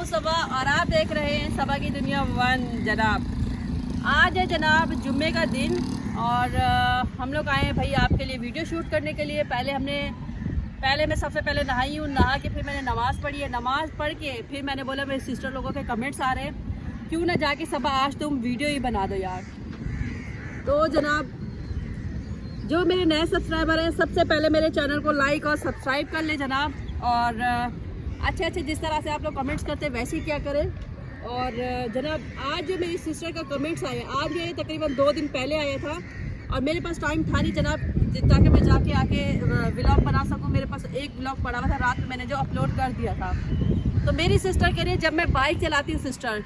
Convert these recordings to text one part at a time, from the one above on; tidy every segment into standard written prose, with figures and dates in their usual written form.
हूँ सबा और आप देख रहे हैं सबा की दुनिया वन। जनाब आज है जनाब जुम्मे का दिन और हम लोग आए हैं भाई आपके लिए वीडियो शूट करने के लिए। पहले मैं सबसे पहले नहाई हूँ, नहा के फिर मैंने नमाज़ पढ़ी है। नमाज़ पढ़ के फिर मैंने बोला मेरे सिस्टर लोगों के कमेंट्स आ रहे हैं, क्यों ना जाके सबा आज तुम वीडियो ही बना दो यार। तो जनाब जो मेरे नए सब्सक्राइबर हैं सबसे पहले मेरे चैनल को लाइक और सब्सक्राइब कर ले जनाब, और अच्छे जिस तरह से आप लोग कमेंट्स करते हैं वैसे ही क्या करें। और जनाब आज जो मेरी सिस्टर का कमेंट्स आए, आज ये तकरीबन 2 दिन पहले आया था और मेरे पास टाइम था नहीं जनाब ताकि मैं जाके आके व्लॉग बना सकूं। मेरे पास एक व्लॉग पड़ा हुआ था रात में, मैंने जो अपलोड कर दिया था। तो मेरी सिस्टर कह रही है जब मैं बाइक चलाती हूँ सिस्टर,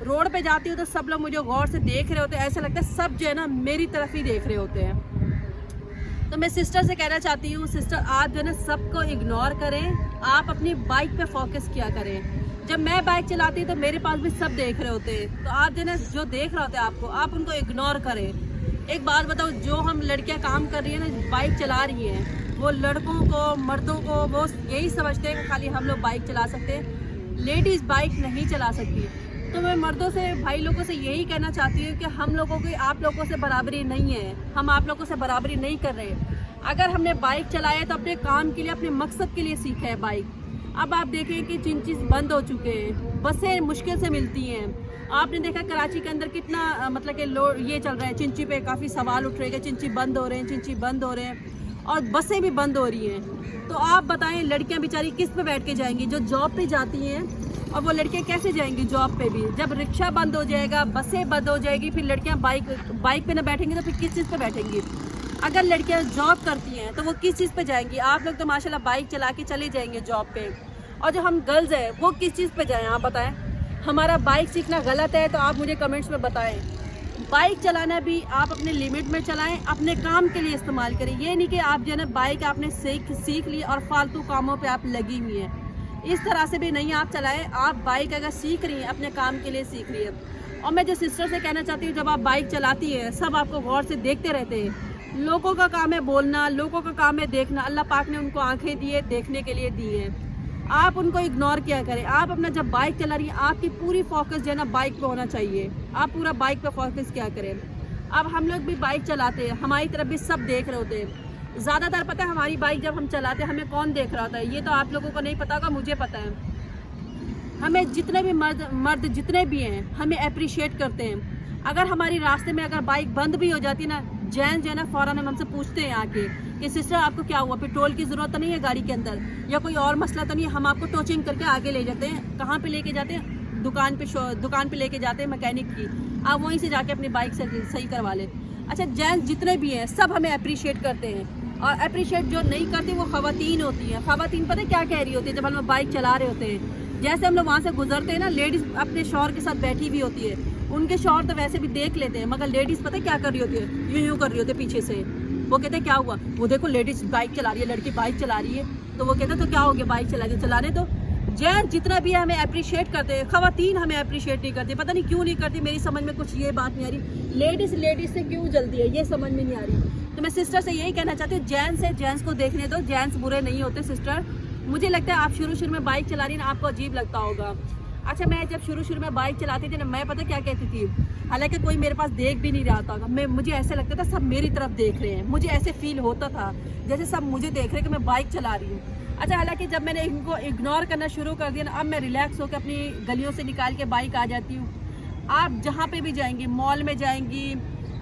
रोड पे जाती हूँ तो सब लोग मुझे गौर से देख रहे होते हैं, ऐसा लगता है सब जो है ना मेरी तरफ ही देख रहे होते हैं। तो मैं सिस्टर से कहना चाहती हूँ सिस्टर आप जो है ना सबको इग्नोर करें, आप अपनी बाइक पे फोकस किया करें। जब मैं बाइक चलाती हूँ तो मेरे पास भी सब देख रहे होते हैं, तो आप जो है ना जो देख रहे होते हैं आपको, आप उनको इग्नोर करें। एक बात बताओ, जो हम लड़कियाँ काम कर रही हैं ना, बाइक चला रही हैं, वो लड़कों को मर्दों को वो यही समझते हैं कि खाली हम लोग बाइक चला सकते हैं, लेडीज़ बाइक नहीं चला सकती। तो मैं मर्दों से भाई लोगों से यही कहना चाहती हूँ कि हम लोगों की आप लोगों से बराबरी नहीं है, हम आप लोगों से बराबरी नहीं कर रहे। अगर हमने बाइक चलाया तो अपने काम के लिए अपने मकसद के लिए सीखा है बाइक। अब आप देखें कि चिंचीज बंद हो चुके हैं, बसें मुश्किल से मिलती हैं। आपने देखा कराची के अंदर कितना मतलब कि ये चल रहा है, चिंची पे काफ़ी सवाल उठ रहे हैं, चिंची बंद हो रहे हैं, चिंची बंद हो रहे हैं और बसें भी बंद हो रही हैं। तो आप बताएं लड़कियां बेचारी किस पे बैठ के जाएंगी जो जॉब पे जाती हैं, और वो लड़कियां कैसे जाएंगी जॉब पे भी जब रिक्शा बंद हो जाएगा, बसें बंद हो जाएगी, फिर लड़कियां बाइक पे ना बैठेंगी तो फिर किस चीज़ पे बैठेंगी। अगर लड़कियां जॉब करती हैं तो वो किस चीज़ पे जाएंगी। आप लोग तो माशाल्लाह बाइक चला के चले जाएंगे जॉब पे, और जो हम गर्ल्स हैं वो किस चीज़ पे जाएं आप बताएं। हमारा बाइक सीखना गलत है तो आप मुझे कमेंट्स में बताएं। बाइक चलाना भी आप अपने लिमिट में चलाएं, अपने काम के लिए इस्तेमाल करें। ये नहीं कि आप जो है ना बाइक आपने सीख ली और फालतू कामों पे आप लगी हुई हैं, इस तरह से भी नहीं आप चलाएं। आप बाइक अगर सीख रही हैं अपने काम के लिए सीख रही है। और मैं जो सिस्टर से कहना चाहती हूँ, जब आप बाइक चलाती है सब आपको गौर से देखते रहते हैं। लोगों का काम है बोलना, लोगों का काम है देखना। अल्लाह पाक ने उनको आंखें दी है, देखने के लिए दी है, आप उनको इग्नोर किया करें। आप अपना जब बाइक चला रही हैं आपकी पूरी फोकस जो है ना बाइक पे होना चाहिए, आप पूरा बाइक पे फोकस किया करें। अब हम लोग भी बाइक चलाते हैं, हमारी तरफ भी सब देख रहे होते हैं। ज़्यादातर पता है हमारी बाइक जब हम चलाते हैं हमें कौन देख रहा होता है, ये तो आप लोगों को नहीं पता होगा, मुझे पता है। हमें जितने भी मर्द जितने भी हैं हमें अप्रिशिएट करते हैं। अगर हमारी रास्ते में अगर बाइक बंद भी हो जाती है ना, जैन जो है ना फ़ौरन हमसे पूछते हैं आके कि सिस्टर आपको क्या हुआ, पेट्रोल की ज़रूरत तो नहीं है गाड़ी के अंदर, या कोई और मसला तो नहीं है। हम आपको टोचिंग करके आगे ले जाते हैं। कहाँ पे लेके जाते हैं? दुकान पे लेके जाते हैं मैकेनिक की, आप वहीं से जाके अपनी बाइक से सही करवा लें। अच्छा, जैन जितने भी हैं सब हमें अप्रिशिएट करते हैं, और अप्रिशिएट जो नहीं करती वो ख़वातीन होती हैं। ख़वातीन पता है क्या कह रही होती है जब हम लोग बाइक चला रहे होते हैं? जैसे हम लोग वहाँ से गुजरते हैं ना, लेडीज़ अपने शौहर के साथ बैठी हुई होती है, उनके शौहर तो वैसे भी देख लेते हैं, मगर लेडीज़ पता है क्या कर रही होती है? यूँ कर रही होती है पीछे से। वो कहते हैं क्या हुआ, वो देखो लेडीज़ बाइक चला रही है, लड़की बाइक चला रही है। तो वो कहते हैं तो क्या हो गया, बाइक चलाने तो। जैन जितना भी है हमें अप्रिशिएट करते हैं, ख़वातीन हमें अप्रिशिएट नहीं करती। पता नहीं क्यों नहीं करती, मेरी समझ में कुछ ये बात नहीं आ रही। लेडीज़ से क्यों जल्दी है ये समझ में नहीं आ रही। तो मैं सिस्टर से यही कहना चाहती हूँ, जेंट्स को देखने दो, जेंट्स बुरे नहीं होते सिस्टर। मुझे लगता है आप शुरू में बाइक चला रही ना, आपको अजीब लगता होगा। अच्छा, मैं जब शुरू में बाइक चलाती थी ना, मैं पता क्या कहती थी, हालांकि कोई मेरे पास देख भी नहीं रहा था, मुझे ऐसे लगता था सब मेरी तरफ देख रहे हैं। मुझे ऐसे फील होता था जैसे सब मुझे देख रहे हैं कि मैं बाइक चला रही हूँ। अच्छा, हालांकि जब मैंने इनको इग्नोर करना शुरू कर दिया ना, अब मैं रिलैक्स होकर अपनी गलियों से निकाल के बाइक आ जाती हूँ। आप जहाँ पे भी जाएंगी, मॉल में जाएंगी,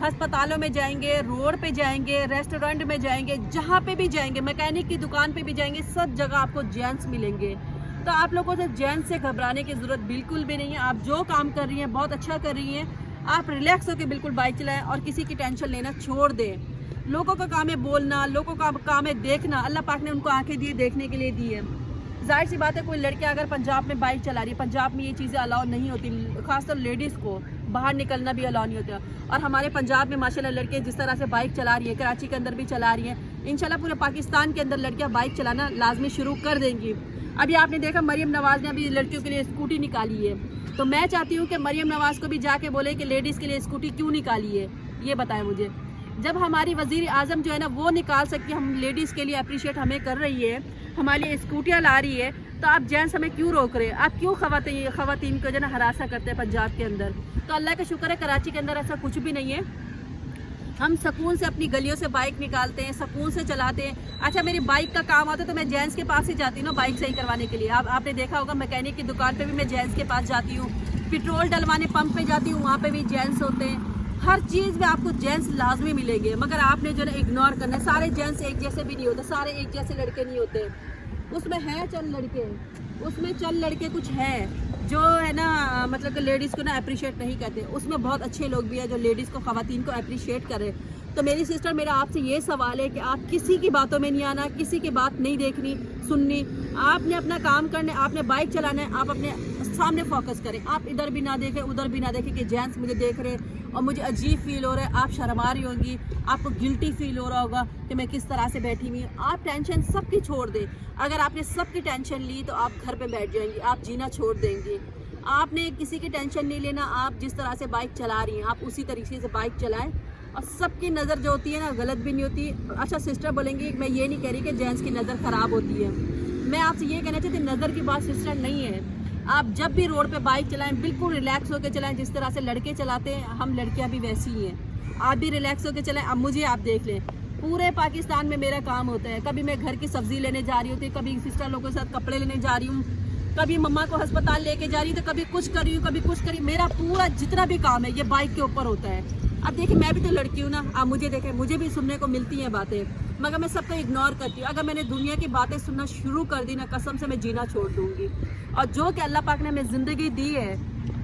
अस्पतालों में जाएंगे, रोड पे जाएंगे, रेस्टोरेंट में जाएंगे, जहाँ पे भी जाएंगे, मैकेनिक की दुकान पे भी जाएंगे, सब जगह आपको जेंट्स मिलेंगे। तो आप लोगों से जेंट्स से घबराने की ज़रूरत बिल्कुल भी नहीं है। आप जो काम कर रही हैं बहुत अच्छा कर रही हैं, आप रिलैक्स होकर बिल्कुल बाइक चलाएं और किसी की टेंशन लेना छोड़ दें। लोगों का काम है बोलना, लोगों का काम है देखना। अल्लाह पाक ने उनको आंखें दी, देखने के लिए दी है। जाहिर सी बात है कोई लड़की अगर पंजाब में बाइक चला रही है, पंजाब में ये चीज़ें अलाउ नहीं होती, खासतौर लेडीज़ को बाहर निकलना भी अलाउ नहीं होता। और हमारे पंजाब में माशाल्लाह लड़के जिस तरह से बाइक चला रही है, कराची के अंदर भी चला रही हैं, इंशाल्लाह पूरे पाकिस्तान के अंदर लड़कियां बाइक चलाना लाजमी शुरू कर देंगी। अभी आपने देखा मरियम नवाज़ ने अभी लड़कियों के लिए स्कूटी निकाली है, तो मैं चाहती हूँ कि मरियम नवाज़ को भी जाके बोले कि लेडीज़ के लिए स्कूटी क्यों निकाली है, ये बताएं मुझे। जब हमारी वज़ीर आज़म जो है ना वो निकाल सकती है, हम लेडीज़ के लिए अप्रिशिएट हमें कर रही है, हमारे लिए स्कूटियाँ ला रही है, तो आप जेंट्स हमें क्यों रोक रहे हैं? आप क्यों खवातीन को जो ना हरासा करते हैं पंजाब के अंदर? तो अल्लाह का शुक्र है कराची के अंदर ऐसा कुछ भी नहीं है। हम सुकून से अपनी गलियों से बाइक निकालते हैं, सुकून से चलाते हैं। अच्छा, मेरी बाइक का काम आता है तो मैं जेंट्स के पास ही जाती हूँ ना बाइक सही करवाने के लिए। आपने देखा होगा मैकेनिक की दुकान पे भी मैं जेंट्स के पास जाती हूँ, पेट्रोल डलवाने पंप पे जाती हूँ, वहाँ पे भी जेंट्स होते हैं। हर चीज़ में आपको जेंट्स लाजमी मिलेंगे, मगर आपने जो है इग्नोर करना है। सारे जेंट्स एक जैसे भी नहीं होते, सारे एक जैसे लड़के नहीं होते। उसमें है चंद लड़के, उसमें चंद लड़के कुछ है जो है ना मतलब कि लेडीज़ को ना अप्रिशिएट नहीं करते। उसमें बहुत अच्छे लोग भी हैं जो लेडीज़ को, ख़वातीन को अप्रिशिएट करें। तो मेरी सिस्टर, मेरा आपसे ये सवाल है कि आप किसी की बातों में नहीं आना, किसी की बात नहीं देखनी सुननी। आपने अपना काम करना है, आपने बाइक चलाना है, आप अपने सामने फोकस करें। आप इधर भी ना देखें, उधर भी ना देखें कि जेंट्स मुझे देख रहे हैं और मुझे अजीब फील हो रहा है। आप शर्मा रही होंगी, आपको गिल्टी फील हो रहा होगा कि मैं किस तरह से बैठी हुई हूँ। आप टेंशन सबकी छोड़ दें। अगर आपने सबकी टेंशन ली तो आप घर पे बैठ जाएंगी, आप जीना छोड़ देंगे। आपने किसी की टेंशन नहीं लेना। आप जिस तरह से बाइक चला रही हैं आप उसी तरीके से बाइक चलाएं। और सबकी नज़र जो होती है ना गलत भी नहीं होती। अच्छा, सिस्टर बोलेंगी, मैं ये नहीं कह रही कि जेंट्स की नज़र ख़राब होती है। मैं आपसे ये कहना चाहती हूँ, नज़र की बात सिस्टर नहीं है। आप जब भी रोड पे बाइक चलाएं बिल्कुल रिलैक्स होकर चलाएं। जिस तरह से लड़के चलाते हैं, हम लड़कियां भी वैसी ही हैं। आप भी रिलैक्स होकर चलाएं। अब मुझे आप देख लें, पूरे पाकिस्तान में मेरा काम होता है। कभी मैं घर की सब्ज़ी लेने जा रही होती, कभी सिस्टर लोगों के साथ कपड़े लेने जा रही हूँ, कभी मम्मा को अस्पताल लेके जा रही हूँ, तो कभी कुछ कर रही हूँ, कभी कुछ करी। मेरा पूरा जितना भी काम है ये बाइक के ऊपर होता है। अब देखिए, मैं भी तो लड़की हूँ ना। आप मुझे देखें, मुझे भी सुनने को मिलती हैं बातें, मगर मैं सबको इग्नोर करती हूँ। अगर मैंने दुनिया की बातें सुनना शुरू कर दी ना, कसम से मैं जीना छोड़ दूँगी। और जो कि अल्लाह पाक ने हमें ज़िंदगी दी है,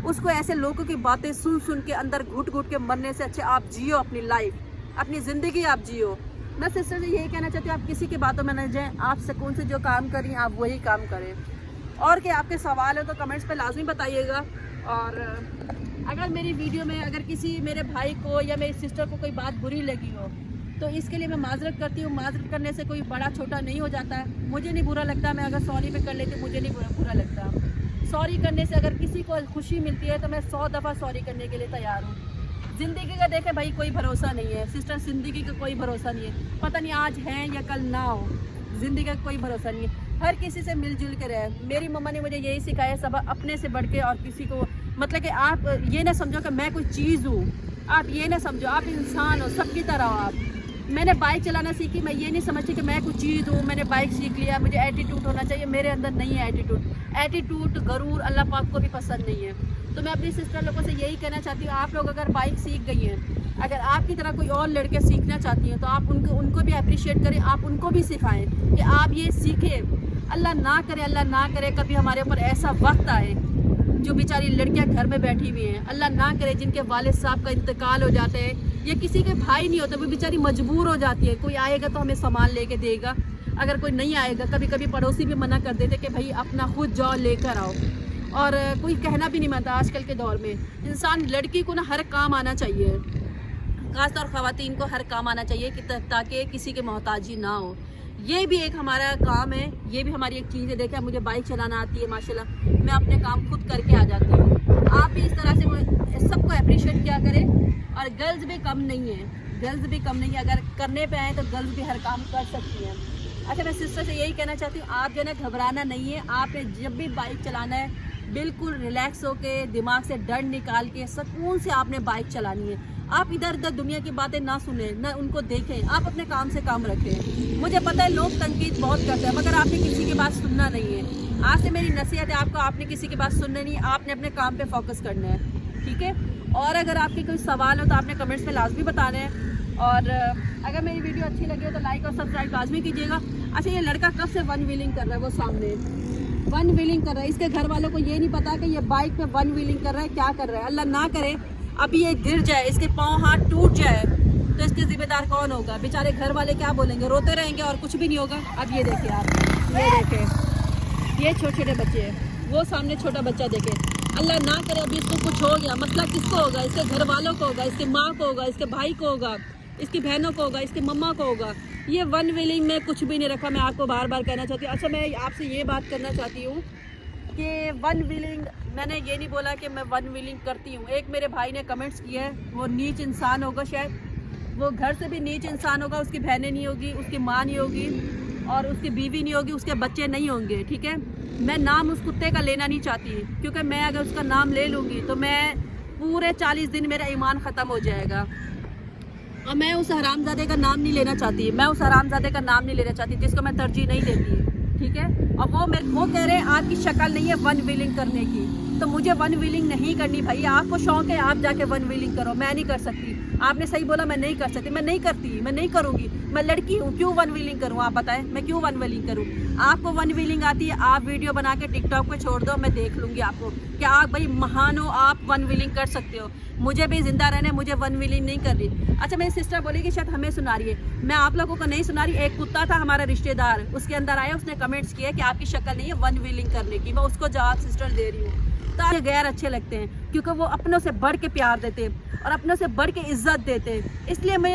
उसको ऐसे लोगों की बातें सुन सुन के अंदर घुट घुट के मरने से अच्छे आप जियो अपनी लाइफ, अपनी ज़िंदगी आप जियो। मैं सिस्टर से यही कहना चाहती हूँ, आप किसी की बातों में न जाएँ। आप सुकून से जो काम करें आप वही काम करें। और क्या आपके सवाल है तो कमेंट्स पे लाजमी बताइएगा। और अगर मेरी वीडियो में अगर किसी मेरे भाई को या मेरी सिस्टर को कोई बात बुरी लगी हो तो इसके लिए मैं माजरत करती हूँ। माजरत करने से कोई बड़ा छोटा नहीं हो जाता है। मुझे नहीं बुरा लगता, मैं अगर सॉरी पे कर लेती मुझे नहीं बुरा लगता। सॉरी करने से अगर किसी को खुशी मिलती है तो मैं 100 दफ़ा सॉरी करने के लिए तैयार हूँ। ज़िंदगी का देखे भाई कोई भरोसा नहीं है सिस्टर, ज़िंदगी का कोई भरोसा नहीं है। पता नहीं आज है या कल ना हो, ज़िंदगी का कोई भरोसा नहीं है। हर किसी से मिलजुल के रहे। मेरी मम्मा ने मुझे यही सिखाया, सब अपने से बढ़ के और किसी को, मतलब कि आप ये ना समझो कि मैं कोई चीज़ हूँ। आप ये ना समझो, आप इंसान हो, सबकी तरह हो आप। मैंने बाइक चलाना सीखी, मैं ये नहीं समझती कि मैं कोई चीज़ हूँ, मैंने बाइक सीख लिया, मुझे एटीट्यूड होना चाहिए। मेरे अंदर नहीं है एटीट्यूड गरूर अल्लाह पाक को भी पसंद नहीं है। तो मैं अपनी सिस्टर लोगों से यही कहना चाहती हूँ, आप लोग अगर बाइक सीख गई हैं, अगर आपकी तरह कोई और लड़के सीखना चाहती हैं तो आप उनको भी अप्रिशिएट करें, आप उनको भी सिखाएं कि आप ये सीखें। अल्लाह ना करे कभी हमारे ऊपर ऐसा वक्त आए जो बेचारी लड़कियां घर में बैठी हुई हैं। अल्लाह ना करे जिनके वालिद साहब का इंतकाल हो जाता है या किसी के भाई नहीं होते, वो बेचारी मजबूर हो जाती है। कोई आएगा तो हमें सामान लेके देगा, अगर कोई नहीं आएगा, कभी कभी पड़ोसी भी मना कर देते कि भाई अपना खुद जाओ लेकर आओ। और कोई कहना भी नहीं मानता आजकल के दौर में। इंसान, लड़की को ना हर काम आना चाहिए, खासतौर ख़वातीन को हर काम आना चाहिए कि ताकि किसी के मोहताजी ना हो। ये भी एक हमारा काम है, ये भी हमारी एक चीज़ है। देखिए, मुझे बाइक चलाना आती है माशाल्लाह, मैं अपने काम खुद करके आ जाती हूँ। आप भी इस तरह से सबको अप्रिशिएट किया करें। और गर्ल्स भी कम नहीं है, अगर करने पे आए तो गर्ल्स भी हर काम कर सकती हैं। अच्छा, मैं सिस्टर से यही कहना चाहती हूँ, आप जो है घबराना नहीं है। आपने जब भी बाइक चलाना है बिल्कुल रिलैक्स होके, दिमाग से डर निकाल के सुकून से आपने बाइक चलानी है। आप इधर उधर दुनिया की बातें ना सुने, ना उनको देखें, आप अपने काम से काम रखें। मुझे पता है लोग तनकीद बहुत करते हैं, मगर आपने किसी की बात सुनना नहीं है। आज से मेरी नसीहत है आपको, आपने किसी की बात सुननी नहीं, आपने अपने काम पे फोकस करना है, ठीक है। और अगर आपके कोई सवाल हो तो आपने कमेंट्स में लाजमी बताना है। और अगर मेरी वीडियो अच्छी लगी हो तो लाइक और सब्सक्राइब लाजमी कीजिएगा। अच्छा, ये लड़का कब से वन व्हीलिंग कर रहा है, वो सामने वन व्हीलिंग कर रहा है। इसके घर वालों को ये नहीं पता कि ये बाइक पे वन व्हीलिंग कर रहा है, क्या कर रहा है। अल्लाह ना करे अभी ये गिर जाए, इसके पाँव हाथ टूट जाए तो इसके जिम्मेदार कौन होगा? बेचारे घर वाले क्या बोलेंगे, रोते रहेंगे और कुछ भी नहीं होगा। अब ये देखिए आप, ये देखें, ये छोटे छोटे बच्चे हैं, वो सामने छोटा बच्चा देखे। अल्लाह ना करे अभी इसको कुछ हो गया, मसला किसको होगा? इसके घर वालों को होगा, इसके माँ को होगा, इसके भाई को होगा, इसकी बहनों को होगा, इसकी मम्मा को होगा। ये वन व्हीलिंग में कुछ भी नहीं रखा, मैं आपको बार बार कहना चाहती हूँ। अच्छा, मैं आपसे ये बात करना चाहती हूँ कि वन व्हीलिंग, मैंने ये नहीं बोला कि मैं वन व्हीलिंग करती हूँ। एक मेरे भाई ने कमेंट्स किया है, वो नीच इंसान होगा, शायद वो घर से भी नीच इंसान होगा, उसकी बहनें नहीं होगी, उसकी माँ नहीं होगी और उसकी बीवी नहीं होगी, उसके बच्चे नहीं होंगे, ठीक है। मैं नाम उस कुत्ते का लेना नहीं चाहती, क्योंकि मैं अगर उसका नाम ले लूँगी तो मैं पूरे 40 दिन मेरा ईमान ख़त्म हो जाएगा। और मैं उस हरामजादे का नाम नहीं लेना चाहती, मैं उस हरामजादे का नाम नहीं लेना चाहती जिसको मैं तरजीह नहीं देती, ठीक है। और वो कह रहे हैं आपकी शक्ल नहीं है वन व्हीलिंग करने की, तो मुझे वन व्हीलिंग नहीं करनी भाई। आपको शौक है, आप जाके वन व्हीलिंग करो, मैं नहीं कर सकती। आपने सही बोला, मैं नहीं कर सकती, मैं नहीं करती, मैं नहीं करूँगी। मैं लड़की हूँ, क्यों वन व्हीलिंग करूँ? आप बताएं, मैं क्यों वन व्हीलिंग करूँ? आपको वन व्हीलिंग आती है, आप वीडियो बना के टिकटॉक पे छोड़ दो, मैं देख लूँगी आपको कि आप भाई महान हो, आप वन व्हीलिंग कर सकते हो। मुझे भी जिंदा रहना, मुझे वन व्हीलिंग नहीं कर रही। अच्छा, मेरी सिस्टर बोलेगी शायद हमें सुना रही है, मैं आप लोगों को नहीं सुना रही। एक कुत्ता था हमारा रिश्तेदार, उसके अंदर आया, उसने कमेंट्स किए कि आपकी शक्ल नहीं है वन व्हीलिंग करने की। मैं उसको जवाब सिस्टर दे रही हूँ। तो गैर अच्छे लगते हैं क्योंकि वो अपनों से बढ़ के प्यार देते हैं और अपनों से बढ़ के इज्जत देते हैं। इसलिए मैं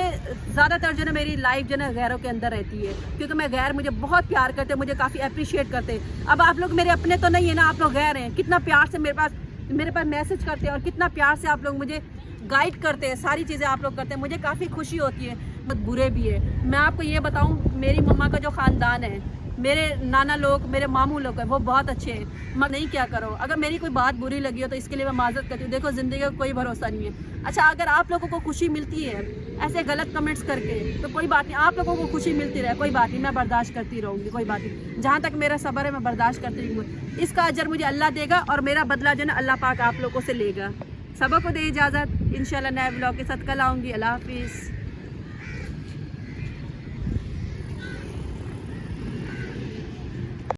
ज़्यादातर जो है मेरी लाइफ जो है गैरों के अंदर रहती है, क्योंकि मैं गैर मुझे बहुत प्यार करते हैं, मुझे काफ़ी अप्रिशिएट करते हैं। अब आप लोग मेरे अपने तो नहीं है ना, आप लोग गैर हैं। कितना प्यार से मेरे पास मैसेज करते हैं और कितना प्यार से आप लोग मुझे गाइड करते हैं, सारी चीज़ें आप लोग करते हैं, मुझे काफ़ी खुशी होती है। बहुत बुरे भी है। मैं आपको ये बताऊँ, मेरी मम्मा का जो ख़ानदान है, मेरे नाना लोग, मेरे मामू लोग हैं, वो बहुत अच्छे हैं। मैं नहीं क्या करो, अगर मेरी कोई बात बुरी लगी हो तो इसके लिए मैं माजरत करती हूँ। देखो, ज़िंदगी का कोई भरोसा नहीं है। अच्छा, अगर आप लोगों को खुशी मिलती है ऐसे गलत कमेंट्स करके तो कोई बात नहीं, आप लोगों को खुशी मिलती रहे, कोई बात नहीं, मैं बर्दाश्त करती रहूँगी, कोई बात नहीं। जहाँ तक मेरा सब्र है मैं बर्दाश्त करती रहूँगी। इसका अजर मुझे अल्लाह देगा और मेरा बदला जो है ना अल्लाह पाक आप लोगों से लेगा। सबको दे इजाज़त, इंशाल्लाह नए ब्लॉग के साथ कल आऊँगी। अल्लाह हाफिज़।